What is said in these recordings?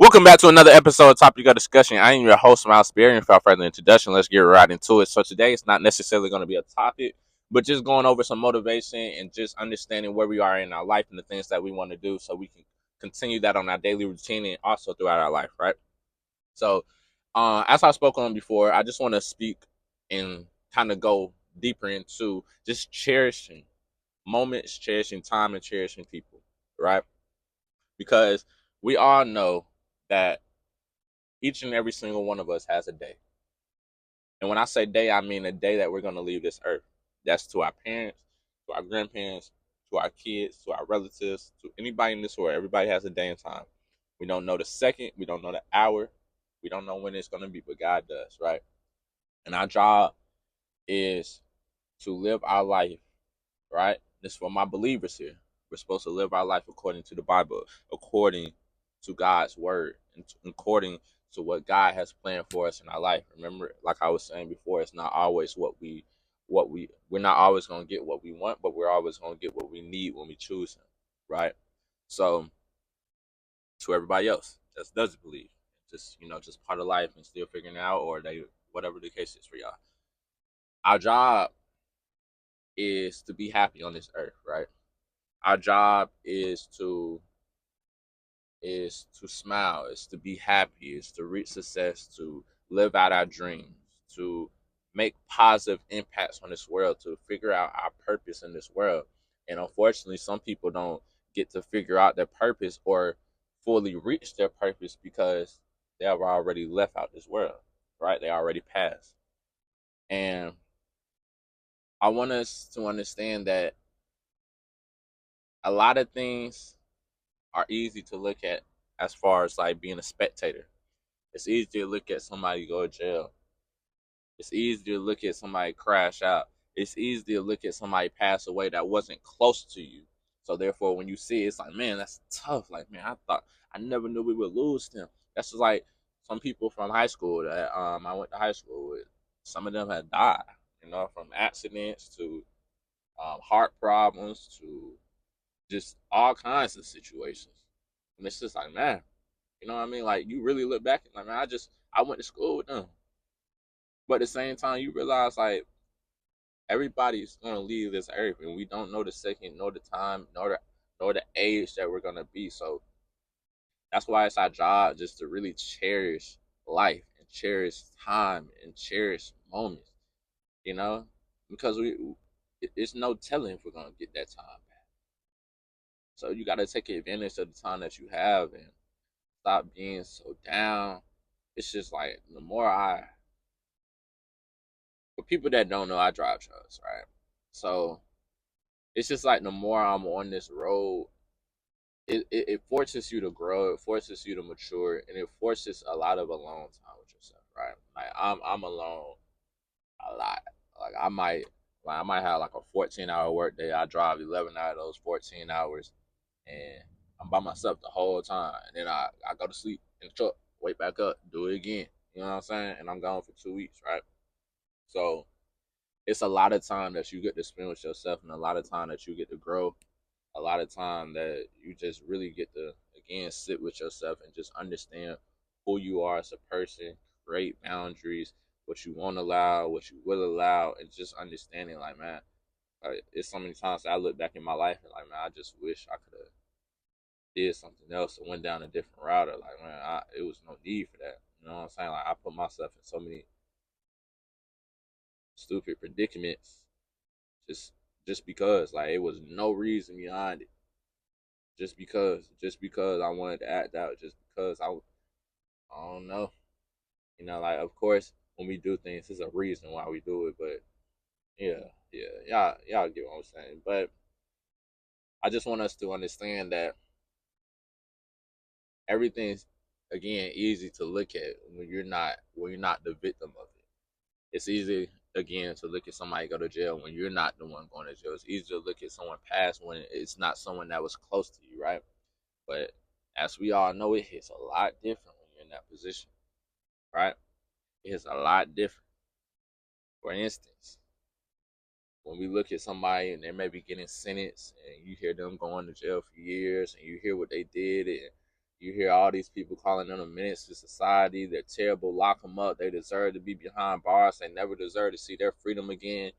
Welcome back to another episode of Topic of Discussion. I am your host, Miles Spear. Without further introduction, let's get right into it. So today, it's not necessarily going to be a topic, but just going over some motivation and just understanding where we are in our life and the things that we want to do so we can continue that on our daily routine and also throughout our life, right? So, as I spoke on before, I just want to speak and kind of go deeper into just cherishing moments, cherishing time, and cherishing people, right? Because we all know that each and every single one of us has a day. And when I say day, I mean a day that we're going to leave this earth. That's to our parents, to our grandparents, to our kids, to our relatives, to anybody in this world. Everybody has a day and time. We don't know the second, we don't know the hour, we don't know when it's going to be, but God does, right? And our job is to live our life, right? This is for my believers here. We're supposed to live our life according to the Bible, according to God's word, and according to what God has planned for us in our life. Remember, like I was saying before, it's not always we're not always gonna get what we want, but we're always gonna get what we need when we choose Him, right? So to everybody else that doesn't believe, just part of life and still figuring it out, or they whatever the case is for y'all. Our job is to be happy on this earth, right? Our job is to smile, is to be happy, is to reach success, to live out our dreams, to make positive impacts on this world, to figure out our purpose in this world. And unfortunately, some people don't get to figure out their purpose or fully reach their purpose because they have already left out this world, right? They already passed. And I want us to understand that a lot of things are easy to look at as far as like being a spectator. It's easy to look at somebody go to jail. It's easy to look at somebody crash out. It's easy to look at somebody pass away that wasn't close to you. So therefore, when you see it, it's like, man, that's tough. Like, man, I never knew we would lose them. That's just like some people from high school that I went to high school with. Some of them had died, from accidents to heart problems to just all kinds of situations. And it's just like, man, you know what I mean? Like, you really look back and like, man, I went to school with them. But at the same time, you realize like everybody's gonna leave this earth, and we don't know the second, nor the time, nor the age that we're gonna be. So that's why it's our job just to really cherish life and cherish time and cherish moments. You know, because it's no telling if we're gonna get that time back. So you got to take advantage of the time that you have and stop being so down. It's just like the more for people that don't know, I drive trucks, right? So it's just like the more I'm on this road, it forces you to grow, it forces you to mature, and it forces a lot of alone time with yourself, right? Like I'm alone a lot. Like I might have like a 14-hour work day. I drive 11 out of those 14 hours, and I'm by myself the whole time. And then I go to sleep in the truck, wake back up, do it again. You know what I'm saying? And I'm gone for 2 weeks, right? So it's a lot of time that you get to spend with yourself, and a lot of time that you get to grow, a lot of time that you just really get to again sit with yourself and just understand who you are as a person, create boundaries, what you won't allow, what you will allow, and just understanding like, man, it's so many times that I look back in my life and like, man, I just wish I could have did something else or went down a different route, or like, man, it was no need for that. You know what I'm saying? Like, I put myself in so many stupid predicaments just just because, like, it was no reason behind it. Just because I wanted to act out, just because I don't know. Like, of course, when we do things, there's a reason why we do it. But yeah, y'all get what I'm saying. But I just want us to understand that everything's again easy to look at when you're not the victim of it. It's easy again to look at somebody go to jail when you're not the one going to jail. It's easy to look at someone pass when it's not someone that was close to you, right? But as we all know, it hits a lot different when you're in that position, right? It hits a lot different. For instance, when we look at somebody and they may be getting sentenced and you hear them going to jail for years and you hear what they did, and You hear all these people calling them a menace to society. They're terrible. Lock them up. They deserve to be behind bars. They never deserve to see their freedom again.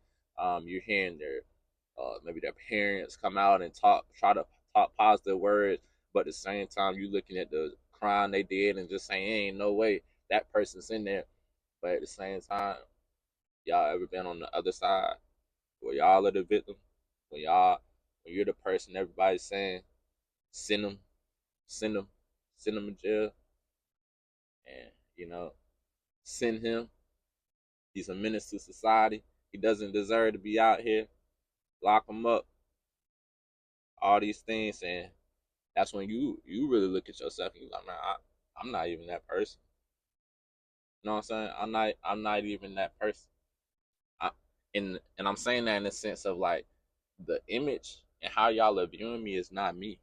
You're hearing their maybe their parents come out and try to talk positive words, but at the same time, you looking at the crime they did and just saying, ain't no way that person's in there. But at the same time, y'all ever been on the other side where y'all are the victim? When y'all, when you're the person everybody's saying, send them, send them, send them in jail, and send him. He's a menace to society. He doesn't deserve to be out here. Lock him up. All these things, and that's when you really look at yourself and you're like, man, I'm not even that person. You know what I'm saying? I'm not even that person. I, and I'm saying that in the sense of like the image and how y'all are viewing me is not me,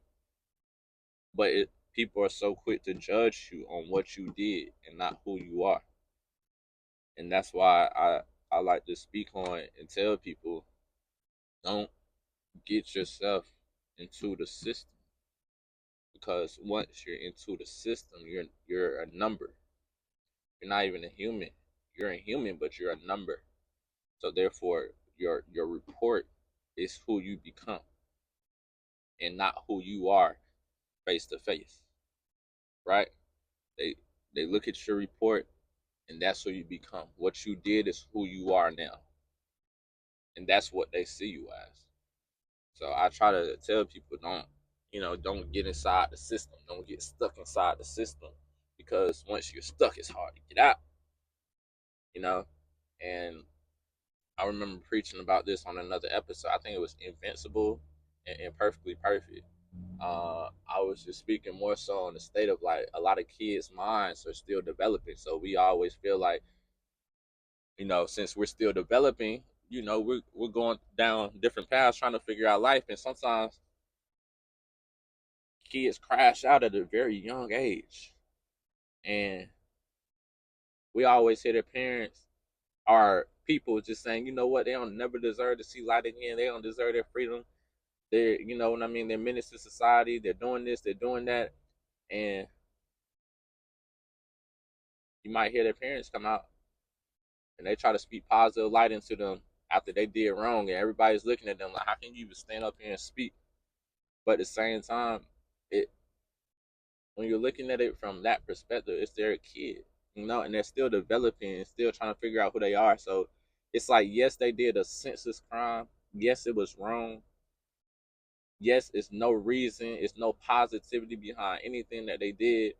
but people are so quick to judge you on what you did and not who you are, and that's why I like to speak on and tell people, don't get yourself into the system, because once you're into the system, you're a number. You're not even a human. You're a human, but you're a number. So therefore, your report is who you become and not who you are face to face. Right? They they look at your report and that's who you become. What you did is who you are now. And that's what they see you as. So I try to tell people, don't get inside the system. Don't get stuck inside the system, because once you're stuck, it's hard to get out. You know, and I remember preaching about this on another episode. I think it was Invincible and Perfectly Perfect. I was just speaking more so on the state of like a lot of kids' minds are still developing. So we always feel like, since we're still developing, we're going down different paths trying to figure out life. And sometimes kids crash out at a very young age. And we always hear their parents or people just saying, you know what, they don't never deserve to see light again. They don't deserve their freedom. They're, you know what I mean, they're menace to society. They're doing this, they're doing that. And you might hear their parents come out and they try to speak positive light into them after they did wrong. And everybody's looking at them like, how can you even stand up here and speak? But at the same time, it when you're looking at it from that perspective, it's their kid, and they're still developing and still trying to figure out who they are. So it's like, yes, they did a senseless crime. Yes, it was wrong. Yes, it's no reason, it's no positivity behind anything that they did.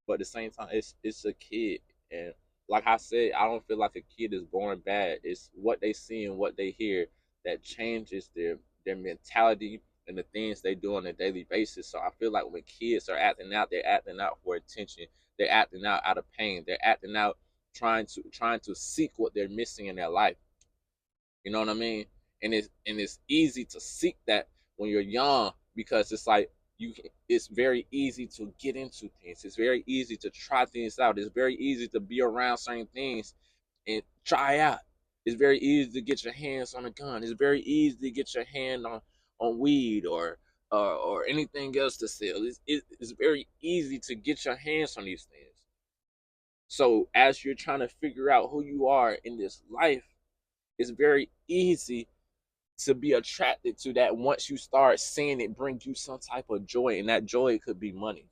But at the same time, it's a kid, and like I said, I don't feel like a kid is born bad. It's what they see and what they hear that changes their mentality and the things they do on a daily basis. So I feel like when kids are acting out, they're acting out for attention. They're acting out of pain. They're acting out trying to seek what they're missing in their life. You know what I mean? And it's easy to seek that when you're young, because it's like it's very easy to get into things. It's very easy to try things out. It's very easy to be around certain things and try out. It's very easy to get your hands on a gun. It's very easy to get your hand on weed or anything else to sell. It's very easy to get your hands on these things. So as you're trying to figure out who you are in this life, it's very easy to be attracted to that once you start seeing it bring you some type of joy, and that joy could be money.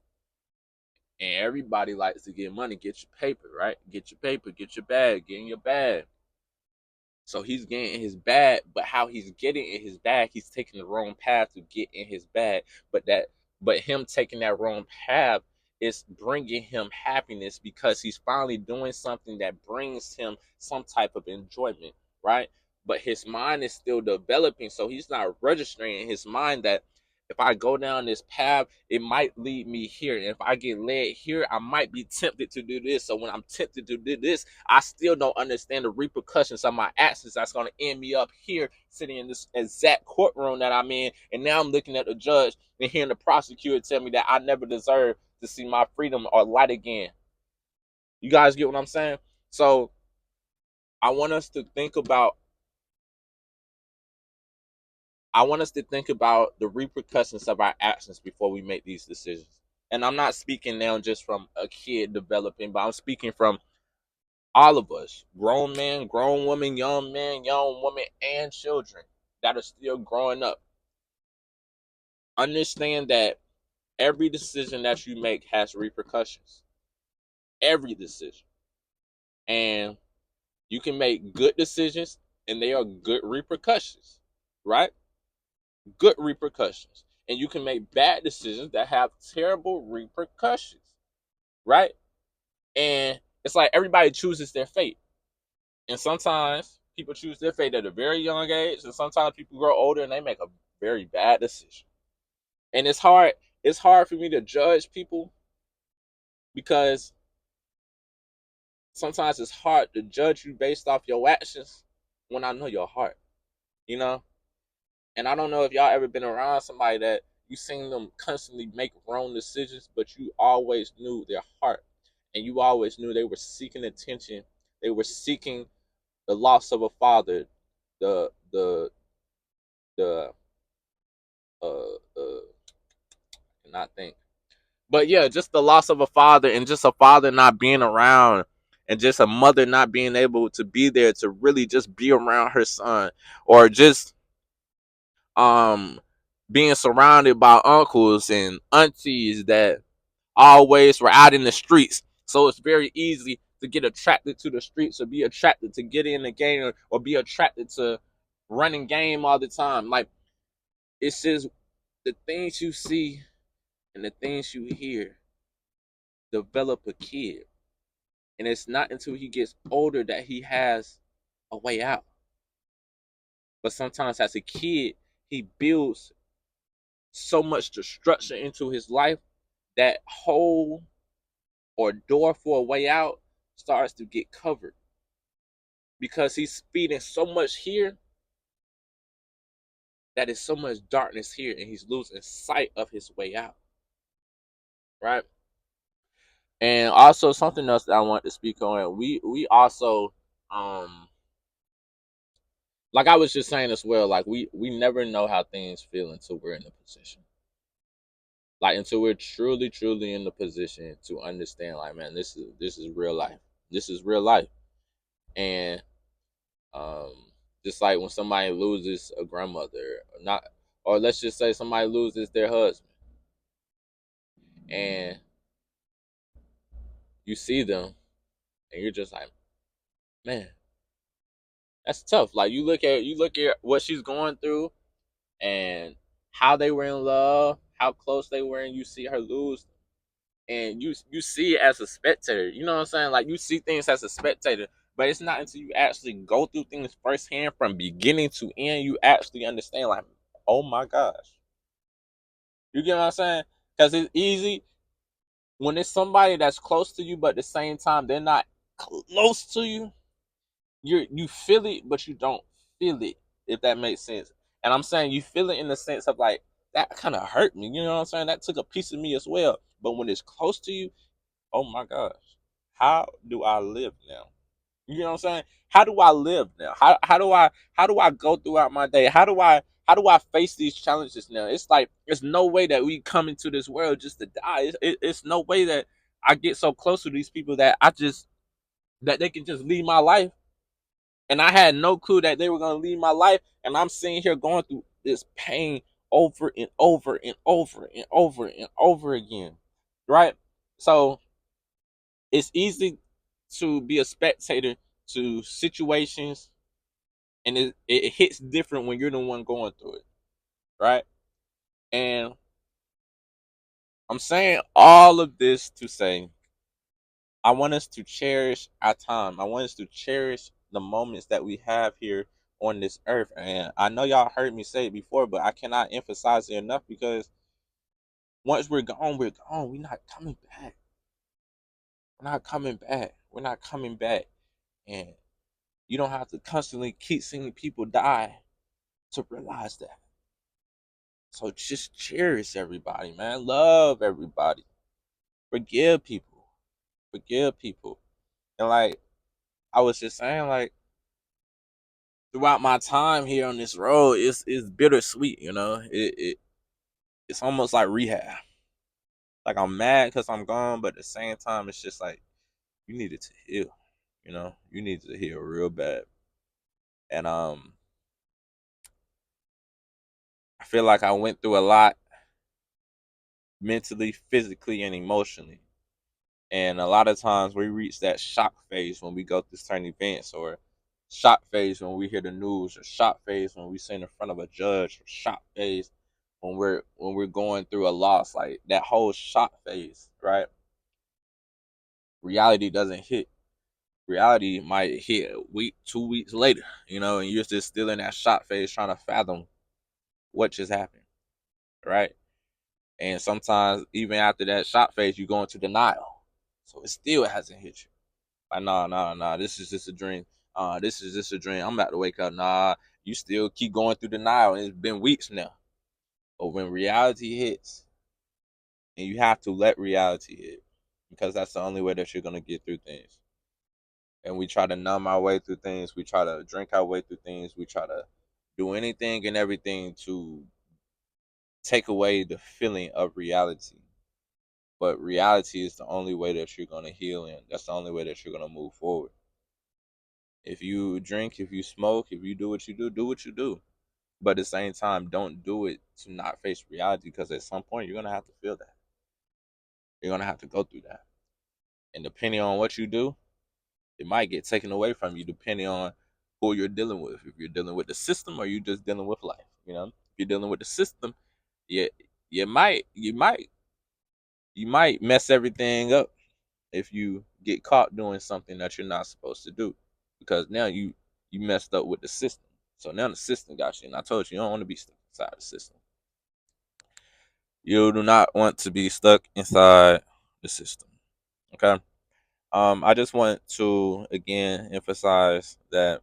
And everybody likes to get money. Get your paper, right? Get your paper, get your bag, get in your bag. So he's getting his bag, but how he's getting in his bag, he's taking the wrong path to get in his bag. But him taking that wrong path is bringing him happiness, because he's finally doing something that brings him some type of enjoyment, right? But his mind is still developing, so he's not registering in his mind that if I go down this path, it might lead me here. And if I get led here, I might be tempted to do this. So when I'm tempted to do this, I still don't understand the repercussions of my actions that's going to end me up here, sitting in this exact courtroom that I'm in. And now I'm looking at the judge and hearing the prosecutor tell me that I never deserve to see my freedom or light again. You guys get what I'm saying? So I want us to think about the repercussions of our actions before we make these decisions. And I'm not speaking now just from a kid developing, but I'm speaking from all of us, grown men, grown women, young men, young women, and children that are still growing up. Understand that every decision that you make has repercussions. Every decision. And you can make good decisions and they are good repercussions, right? Good repercussions. And you can make bad decisions that have terrible repercussions, right? And it's like everybody chooses their fate. And sometimes people choose their fate at a very young age, and sometimes people grow older and they make a very bad decision. And it's hard for me to judge people because sometimes it's hard to judge you based off your actions when I know your heart, you know? And I don't know if y'all ever been around somebody that you seen them constantly make wrong decisions, but you always knew their heart. And you always knew they were seeking attention. They were seeking the loss of a father, the cannot think. But yeah, just the loss of a father and just a father not being around and just a mother not being able to be there to really just be around her son, or just um being surrounded by uncles and aunties that always were out in the streets. So it's very easy to get attracted to the streets, or be attracted to get in the game, or be attracted to running game all the time. Like, it's just the things you see and the things you hear develop a kid. And it's not until he gets older that he has a way out. But sometimes as a kid, he builds so much destruction into his life that hole or door for a way out starts to get covered because he's feeding so much here that is so much darkness here, and he's losing sight of his way out, right? And also something else that I want to speak on, we also like I was just saying as well, like we never know how things feel until we're in the position. Like, until we're truly in the position to understand, like, man, this is real life. This is real life. And um just like when somebody loses a grandmother, or not, or let's just say somebody loses their husband, and you see them and you're just like, man, that's tough. Like, you look at what she's going through, and how they were in love, how close they were, and you see her lose, and you see it as a spectator. You know what I'm saying? Like, you see things as a spectator, but it's not until you actually go through things firsthand from beginning to end you actually understand. Like, oh my gosh, you get what I'm saying? Because it's easy when it's somebody that's close to you, but at the same time they're not close to you. You feel it, but you don't feel it. If that makes sense. And I'm saying you feel it in the sense of like, that kind of hurt me. You know what I'm saying? That took a piece of me as well. But when it's close to you, oh my gosh, how do I live now? You know what I'm saying? How do I live now? How do I go throughout my day? How do I face these challenges now? It's like, there's no way that we come into this world just to die. It's no way that I get so close to these people that that they can just leave my life, and I had no clue that they were gonna leave my life, and I'm sitting here going through this pain over and over and over and over and over again, right? So it's easy to be a spectator to situations, and it hits different when you're the one going through it, right? And I'm saying all of this to say, I want us to cherish our time. I want us to cherish the moments that we have here on this earth. And I know y'all heard me say it before, but I cannot emphasize it enough, because once we're gone, we're gone. We're not coming back. We're not coming back. We're not coming back. And you don't have to constantly keep seeing people die to realize that. So just cherish everybody, man. Love everybody. Forgive people. Forgive people. And like I was just saying, like, throughout my time here on this road, it's bittersweet, you know. It's almost like rehab. Like I'm mad because I'm gone, but at the same time, it's just like you needed to heal. You know, you needed to heal real bad. And I feel like I went through a lot mentally, physically, and emotionally. And a lot of times we reach that shock phase when we go through certain events, or shock phase when we hear the news, or shock phase when we sit in front of a judge, or shock phase when we're going through a loss. Like that whole shock phase, right? Reality doesn't hit. Reality might hit a week, 2 weeks later, and you're just still in that shock phase trying to fathom what just happened, right? And sometimes even after that shock phase, you go into denial. So it still hasn't hit you. Like, nah, this is just a dream. This is just a dream. I'm about to wake up. Nah, you still keep going through denial. And it's been weeks now. But when reality hits, and you have to let reality hit, because that's the only way that you're gonna get through things. And we try to numb our way through things. We try to drink our way through things. We try to do anything and everything to take away the feeling of reality. But reality is the only way that you're gonna heal, and that's the only way that you're gonna move forward. If you drink, if you smoke, if you do what you do. But at the same time, don't do it to not face reality, because at some point you're gonna have to feel that. You're gonna have to go through that. And depending on what you do, it might get taken away from you depending on who you're dealing with. If you're dealing with the system, or you just dealing with life. If you're dealing with the system, yeah, you might mess everything up if you get caught doing something that you're not supposed to do, because now you messed up with the system. So now the system got you, and I told you don't want to be stuck inside the system. You do not want to be stuck inside the system. Okay. I just want to again emphasize that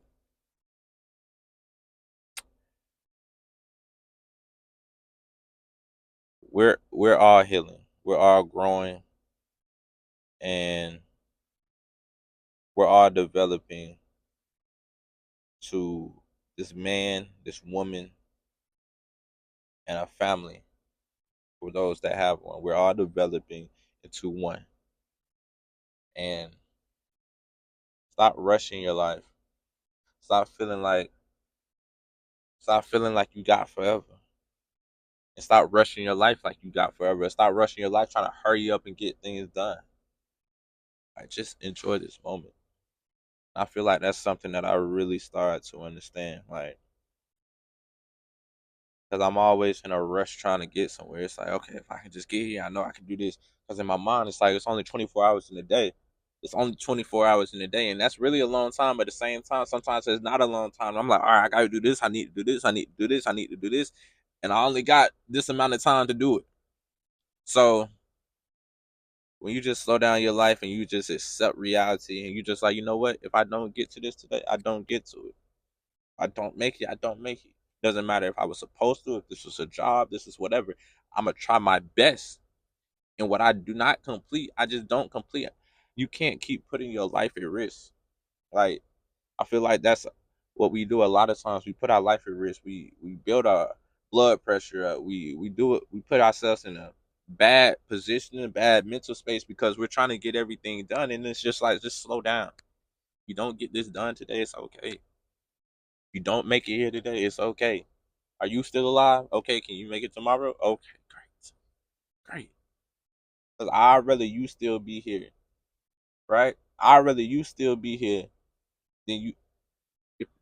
we're all healing, we're all growing, and we're all developing to this man, this woman, and a family. For those that have one, we're all developing into one. And stop rushing your life. Stop feeling like stop feeling like you got forever. And stop rushing your life like you got forever. Stop rushing your life trying to hurry up and get things done. Like, just enjoy this moment. I feel like that's something that I really started to understand. Like, because I'm always in a rush trying to get somewhere. It's like, okay, if I can just get here, I know I can do this. Because in my mind, it's like it's only 24 hours in a day. It's only 24 hours in a day, and that's really a long time. But at the same time, sometimes it's not a long time. I'm like, all right, I got to do this. I need to do this. I need to do this. I need to do this, and I only got this amount of time to do it. So when you just slow down your life and you just accept reality, and you just like, you know what? If I don't get to this today, I don't get to it. I don't make it. I don't make it. Doesn't matter if I was supposed to, if this was a job, this is whatever. I'm gonna try my best. And what I do not complete, I just don't complete. You can't keep putting your life at risk. Like, I feel like that's what we do a lot of times. We put our life at risk. We build our blood pressure up. We do it. We put ourselves in a bad position, a bad mental space, because we're trying to get everything done. And it's just like, just slow down. You don't get this done today, it's okay. You don't make it here today, it's okay. Are you still alive? Okay, can you make it tomorrow? Okay, great. Great. Because I'd rather you still be here, right? I'd rather you still be here than you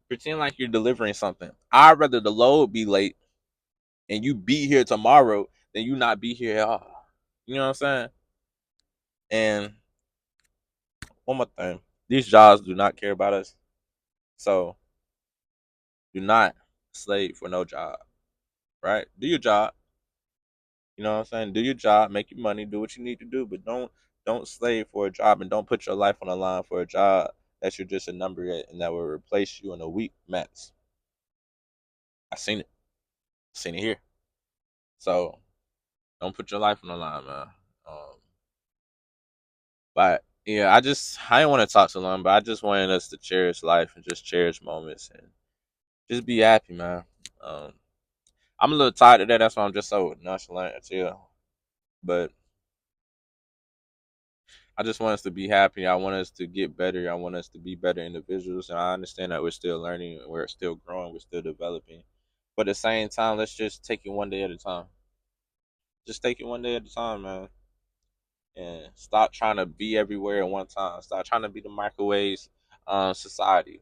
pretend like you're delivering something. I'd rather the load be late and you be here tomorrow than you not be here at all. You know what I'm saying? And one more thing. These jobs do not care about us. So do not slave for no job. Right? Do your job. You know what I'm saying? Do your job, make your money, do what you need to do, but don't slave for a job, and don't put your life on the line for a job that you're just a number at and that will replace you in a week max. I seen it. Seen it here. So don't put your life on the line, man. But yeah, I didn't want to talk too long, but I just wanted us to cherish life and just cherish moments and just be happy, man. Um, I'm a little tired of that. That's why I'm just so nonchalant until, but I just want us to be happy. I want us to get better. I want us to be better individuals. And I understand that we're still learning, we're still growing, we're still developing. But at the same time, let's just take it one day at a time. Just take it one day at a time, man. And stop trying to be everywhere at one time. Stop trying to be the microwaves society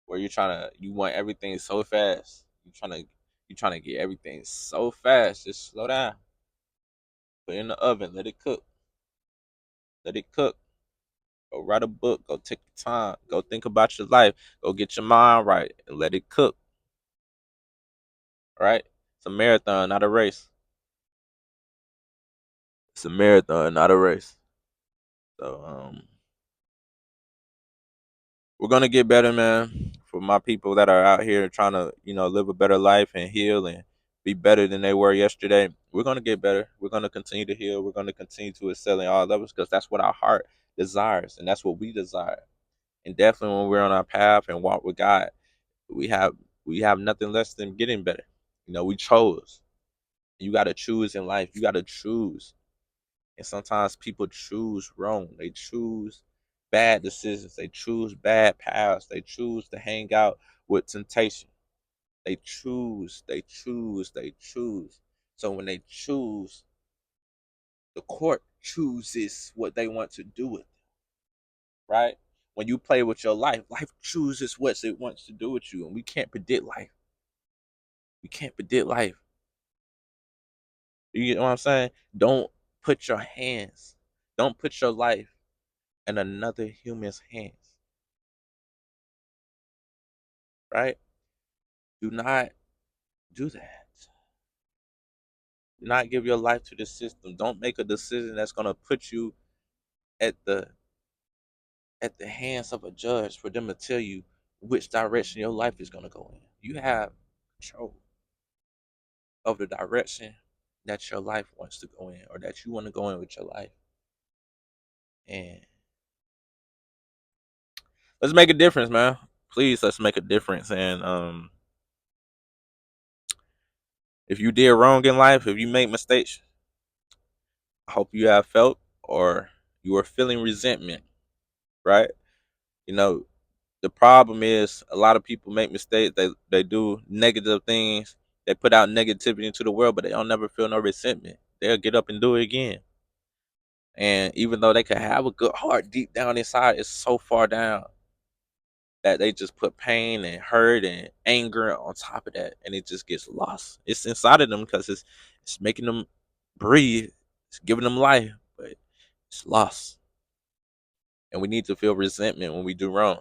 where you want everything so fast. You trying to get everything so fast. Just slow down. Put it in the oven. Let it cook. Let it cook. Go write a book. Go take your time. Go think about your life. Go get your mind right and let it cook. Right? It's a marathon, not a race. It's a marathon, not a race. So we're gonna get better, man. For my people that are out here trying to, live a better life and heal and be better than they were yesterday, we're gonna get better. We're gonna continue to heal. We're gonna continue to excel in all levels because that's what our heart desires and that's what we desire. And definitely when we're on our path and walk with God, we have we have nothing less than getting better. We chose. You got to choose in life. You got to choose. And sometimes people choose wrong. They choose bad decisions. They choose bad paths. They choose to hang out with temptation. They choose, they choose, they choose. So when they choose, the court chooses what they want to do with it, right? When you play with your life, life chooses what it wants to do with you. And we can't predict life. We can't predict life. You get what I'm saying? Don't put your hands, don't put your life in another human's hands, right? Do not do that. Do not give your life to the system. Don't make a decision that's gonna put you at the hands of a judge for them to tell you which direction your life is gonna go in. You have control of the direction that your life wants to go in or that you want to go in with your life. And let's make a difference, man. Please, let's make a difference. And if you did wrong in life, if you make mistakes, I hope you have felt or you are feeling resentment, right? You know, the problem is a lot of people make mistakes. They do negative things. They put out negativity into the world, but they don't never feel no resentment. They'll get up and do it again. And even though they could have a good heart deep down inside, it's so far down that they just put pain and hurt and anger on top of that, and it just gets lost. It's inside of them because it's making them breathe. It's giving them life, but it's lost. And we need to feel resentment when we do wrong.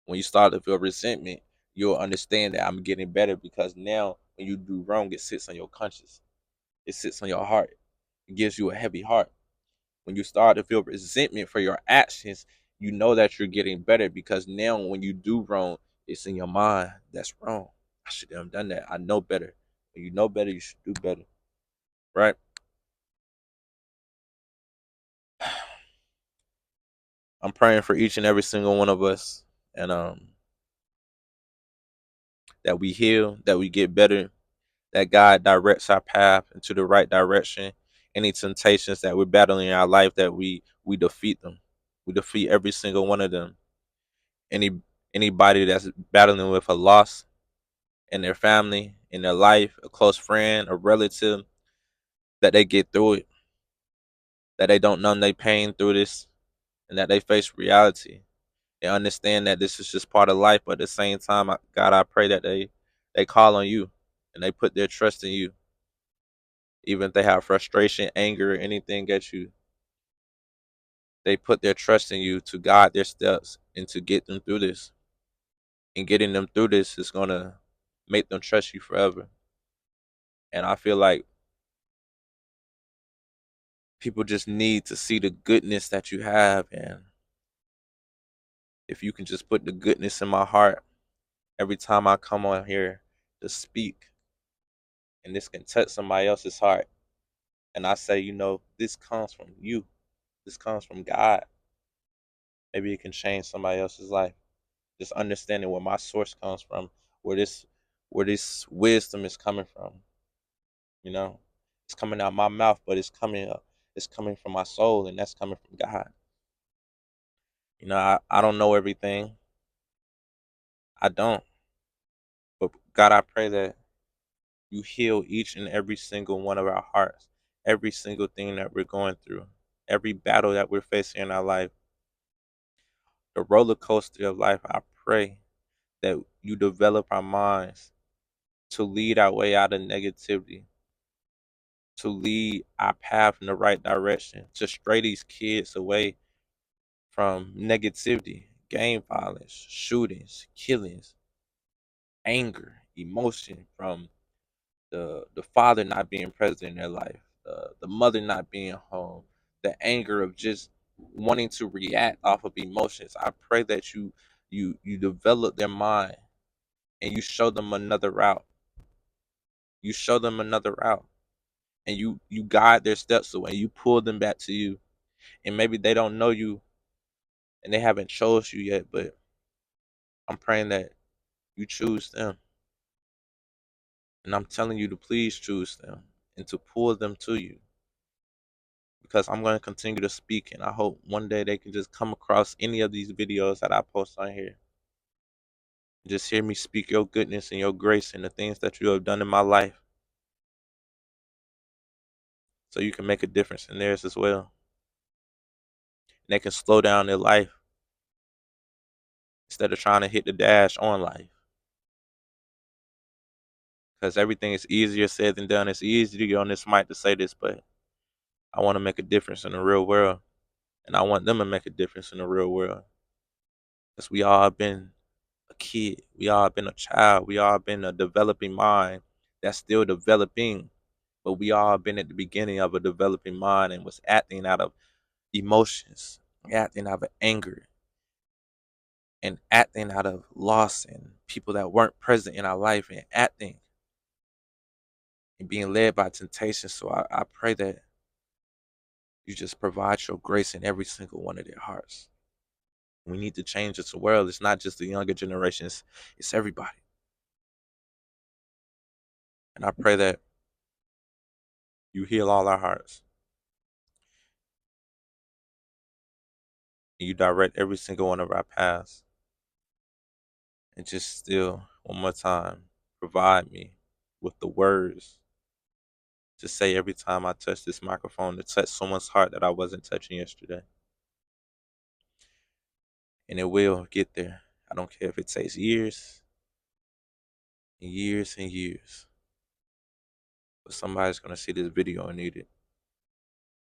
When you start to feel resentment, you'll understand that I'm getting better because now when you do wrong, it sits on your conscience. It sits on your heart. It gives you a heavy heart. When you start to feel resentment for your actions, you know that you're getting better because now when you do wrong, it's in your mind that's wrong. I should have done that. I know better. When you know better, you should do better. Right? I'm praying for each and every single one of us and that we heal, that we get better, that God directs our path into the right direction. Any temptations that we're battling in our life, that we defeat them. We defeat every single one of them. Any anybody that's battling with a loss in their family, in their life, a close friend, a relative, that they get through it, that they don't numb their pain through this, and that they face reality and understand that this is just part of life. But at the same time, God, I pray that they call on you and they put their trust in you, even if they have frustration, anger, or anything at you. They put their trust in you to guide their steps and to get them through this. And getting them through this is gonna make them trust you forever. And I feel like people just need to see the goodness that you have. And if you can just put the goodness in my heart every time I come on here to speak, and this can touch somebody else's heart, and I say, this comes from you, this comes from God, maybe it can change somebody else's life. Just understanding where my source comes from, where this wisdom is coming from. It's coming out my mouth, but it's coming up. is coming from my soul, and that's coming from God. I don't know everything. I don't. But God, I pray that you heal each and every single one of our hearts, every single thing that we're going through, every battle that we're facing in our life, the roller coaster of life. I pray that you develop our minds to lead our way out of negativity, to lead our path in the right direction, to stray these kids away from negativity, gang violence, shootings, killings, anger, emotion from the father not being present in their life, the mother not being home, the anger of just wanting to react off of emotions. I pray that you develop their mind and you show them another route. You show them another route, and you guide their steps away. You pull them back to you, and maybe they don't know you and they haven't chose you yet, but I'm praying that you choose them. And I'm telling you to please choose them and to pull them to you, because I'm going to continue to speak. And I hope one day they can just come across any of these videos that I post on here. Just hear me speak your goodness and your grace and the things that you have done in my life, so you can make a difference in theirs as well. And they can slow down their life instead of trying to hit the dash on life. Because everything is easier said than done. It's easy to get on this mic to say this, but I want to make a difference in the real world. And I want them to make a difference in the real world. Because we all been a kid. We all been a child. We all been a developing mind that's still developing. But we all been at the beginning of a developing mind and was acting out of emotions, acting out of anger, and acting out of loss and people that weren't present in our life, and acting and being led by temptation. So I pray that you just provide your grace in every single one of their hearts. We need to change this world. It's not just the younger generations, it's everybody. And I pray that you heal all our hearts and you direct every single one of our paths. And just still, one more time, provide me with the words to say every time I touch this microphone, to touch someone's heart that I wasn't touching yesterday. And it will get there. I don't care if it takes years and years and years. But somebody's going to see this video and need it.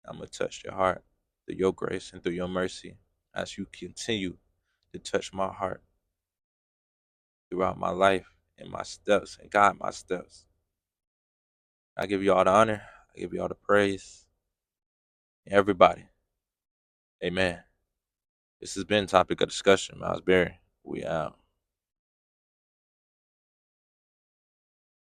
I'm going to touch your heart through your grace and through your mercy as you continue to touch my heart throughout my life and my steps and guide my steps. I give you all the honor. I give you all the praise. Everybody. Amen. This has been Topic of Discussion. Miles Berry. We out.